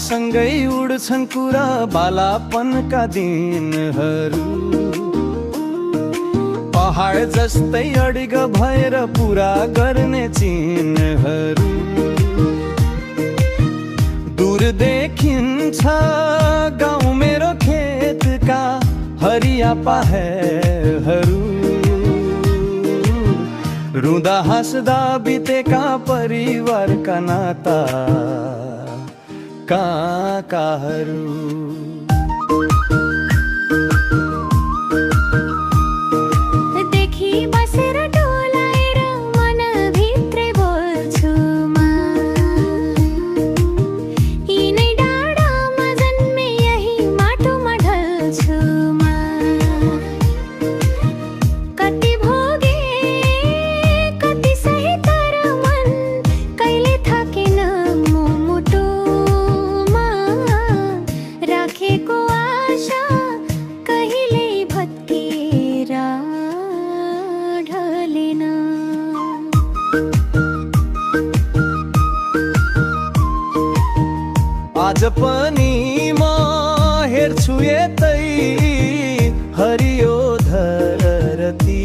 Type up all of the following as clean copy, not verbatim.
सँगै उड्छन् कुरा बालापनका दिनहरू। पहाड जस्तै अडिग भएर पुरा गर्ने चिन्हहरू। दूर देखिन्छ गाउँ मेरो खेतका हरिया पहाडहरू। रुँदा हाँस्दा बितेका परिवारका नाता काकाहरू। आज पनि म हेर्छु यतै हरियो धरती।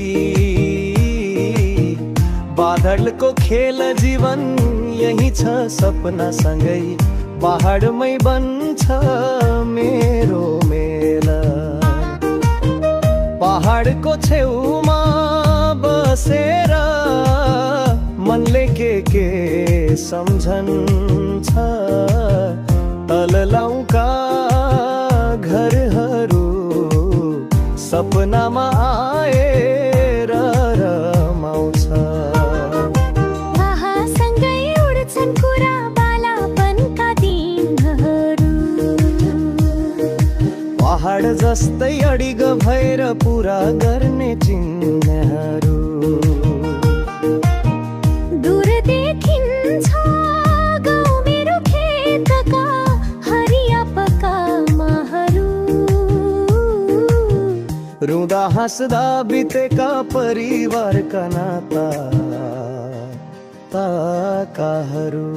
बादलको खेल जीवन यही छ सपना सँगै पहाडमै बन्छ मेरो मेल। पहाडको छेउमा बसेर मनले के सम्झन्छ। तल लाउका घरहरू सपनामा आएर रमाउँछ। सँगै उड्छन् कुरा बालापनका दिनहरू। पहाड जस्तै अडिग भएर पुरा गर्ने चिन्हहरू। दूर देखिन्छ गाउँ मेरो खेतका हरिया पकामाहरू। रुँदा हाँस्दा बितेका परिवारका नाता ताकाहरू।